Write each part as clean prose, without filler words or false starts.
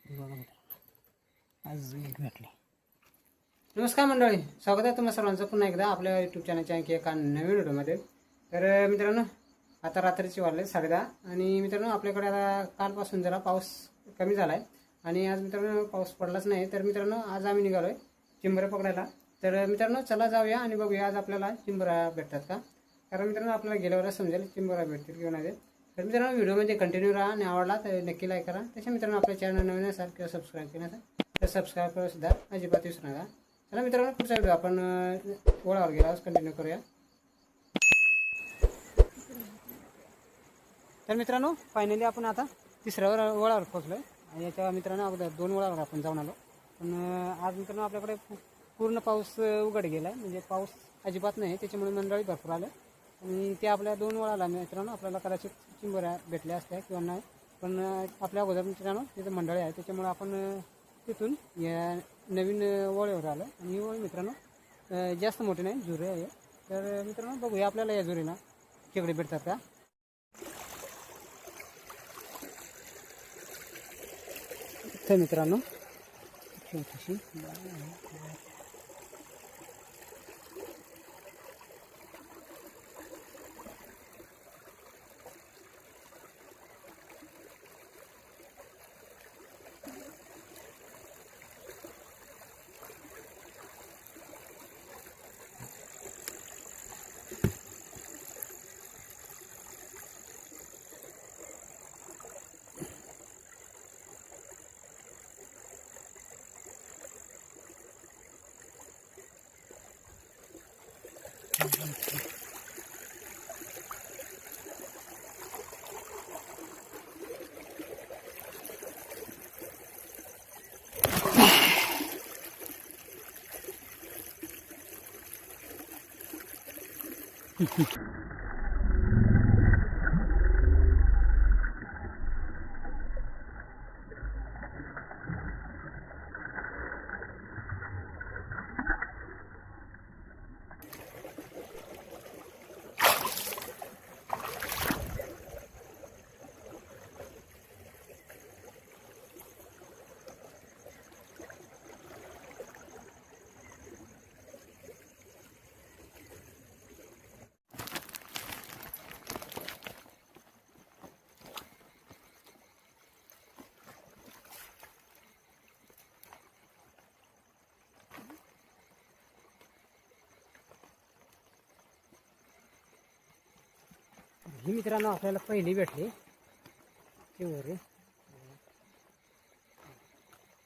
आज भेटले. नमस्कार मंडळी, स्वागत आहे तुम्हा सर्वांचं पुन्हा एकदा आपल्या यूट्यूब चॅनलच्या आणखी एका नवीन व्हिडिओमध्ये. तर मित्रांनो, आता रात्रीचे वाजले 10:30 आणि मित्रांनो आपल्याकडे आता कालपासून जरा पाऊस कमी झाला आहे आणि आज मित्रांनो पाऊस पडलाच नाही. तर मित्रांनो आज आम्ही निघालो आहे चिंबऱ्या पकडायला. तर मित्रांनो चला जाऊया आणि बघूया आज आपल्याला चिंबऱ्या भेटतात का. कारण मित्रांनो आपल्याला गेल्यावरच समजेल चिंबऱ्या भेटतील किंवा नाही. तर मित्रांनो व्हिडिओमध्ये कंटिन्यू राहा आणि आवडला तर नक्की लाईक करा. तसे मित्रांनो आपल्या चॅनल नवीन असाल किंवा सबस्क्राईब केलं असेल तर सबस्क्राईब करा सुद्धा अजिबात विसरू नका. चला मित्रांनो पुढचा व्हिडिओ आपण ओळावर गेल्यावर कंटिन्यू करूया. तर मित्रांनो फायनली आपण आता तिसऱ्या वळावर पोहोचलो आहे आणि याच्या मित्रांनो अगोदर 2 वळावर आपण जाऊन आलो. पण आज मित्रांनो आपल्याकडे पूर्ण पाऊस उघड गेला आहे, म्हणजे पाऊस अजिबात नाही, त्याच्यामुळे मंडळी भरपूर आलं आणि ते आपल्या 2 वळाला मित्रांनो आपल्याला कदाचित चिंबऱ्या भेटल्या असत्या किंवा नाही. पण आपल्या अगोदर मित्रांनो तिथे मंडळी आहे, त्याच्यामुळे आपण तिथून या नवीन वळीवर आलो आणि ही वळी मित्रांनो जास्त मोठी नाही, झुरे आहे. तर मित्रांनो बघूया आपल्याला या झुरीला खेकडे भेटतात का. तर मित्रांनो छोटीशी ही मित्रांनो आपल्याला पहिली भेटली चिंबोरी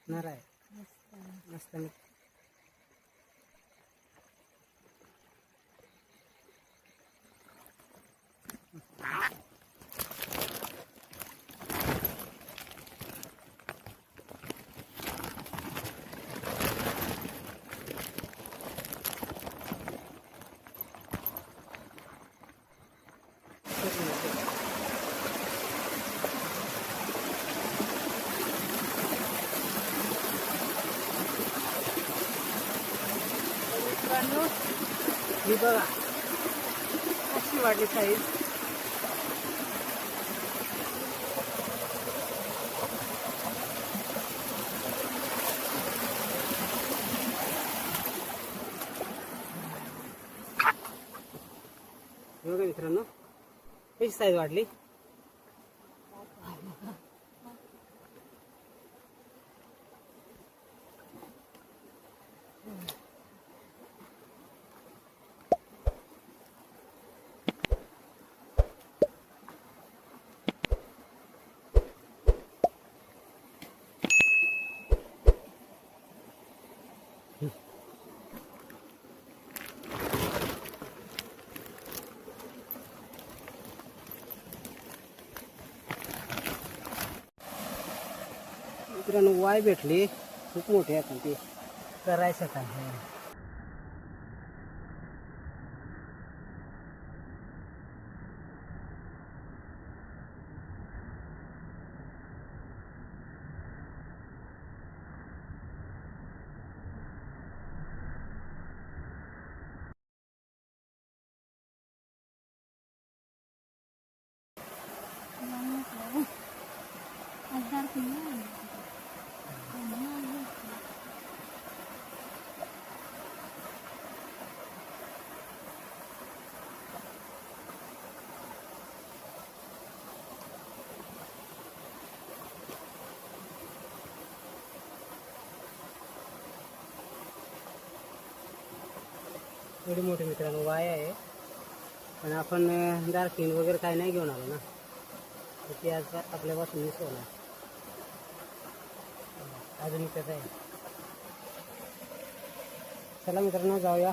नाराय मस्त. ही बघा अशी वाढली साईज. बघा मित्रांनो कशी साईज वाढली. मित्रांनो वाय भेटली खूप मोठी आहे, पण ती करायचं काय. एवढी मोठी मित्रांनो वाय आहे, पण आपण डार्किन वगैरे काही नाही घेऊन आलो ना, तर ती आज आपल्यापासून मिस होणार. अजून कसं आहे. चला मित्रांनो जाऊया.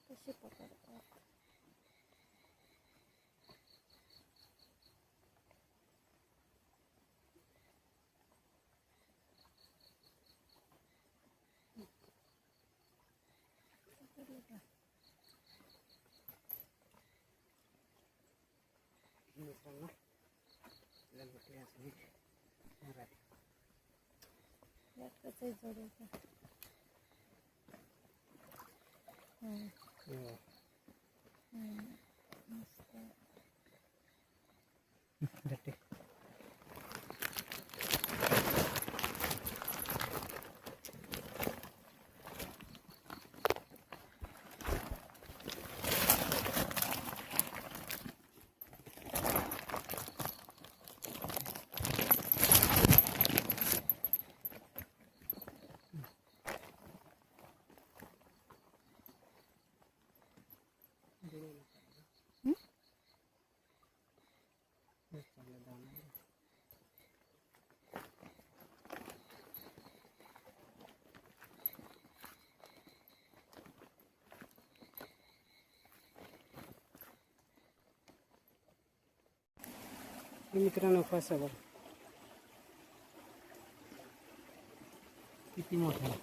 कशी पकडतात मित्रांनो कसं जोडायचं. मस्त. मित्रांनो कसं बघ किती मोठं आहे.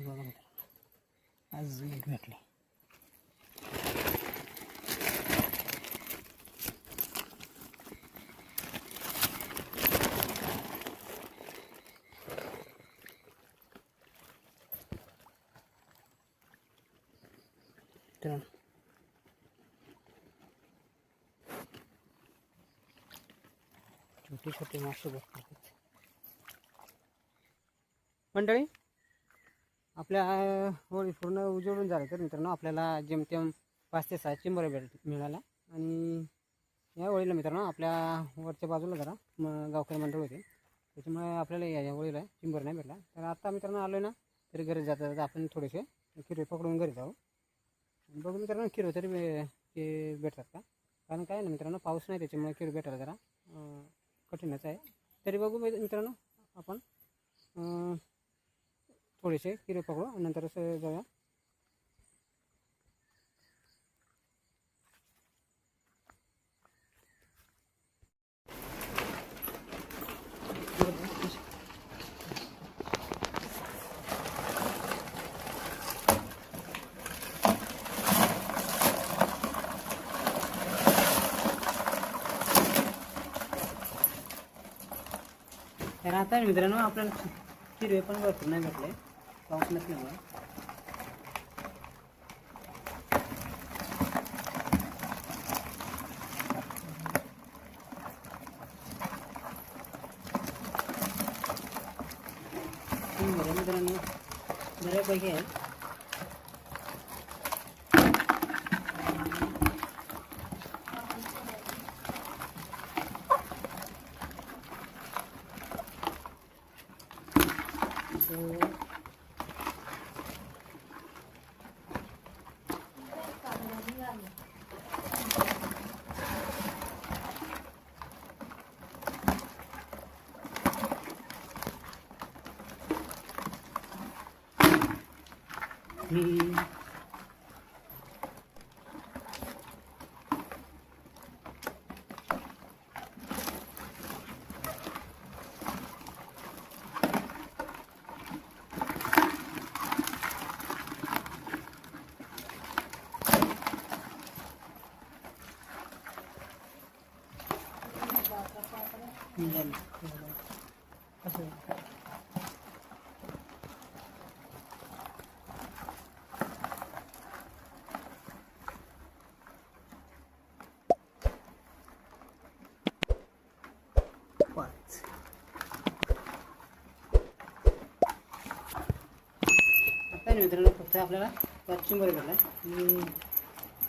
बघा मित्रांनो आज एक भेटले. मित्रांनो छोटे छोटे मासे बघतात मंडळी. आपल्या होळी पूर्ण उजळून झालं तर मित्रांनो आपल्याला जेमतेम 5 ते 6 चिंबोऱ्या मिळाल्या. आणि या होळीला मित्रांनो आपल्या वरच्या बाजूला जरा गावकरी मंडळ होते, त्याच्यामुळे आपल्याला या होळीला चिंबोऱ्या नाही भेटला. तर आता मित्रांनो आलो ना, तरी घरी जाता आपण थोडेसे किरो पकडून घरी जाऊ. बघू मित्रांनो किरो तरी ते भेटतात का, कारण काय ना मित्रांनो पाऊस नाही, त्याच्यामुळे किरो भेटायला जरा कठीणच आहे. तरी बघू मित्रांनो आपण थोडेसे किरे पकडू आणि नंतर असं जाऊया. तर आता मित्रांनो आपल्याला किरे पण भरपूर नाही भेटले. पाऊस नसल्यामुळे मित्रांनो बऱ्यापैकी आहे. मित्रांनो फक्त आपल्याला 5 चिंबर भेटला आणि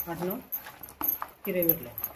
8-9 किरे भेटले.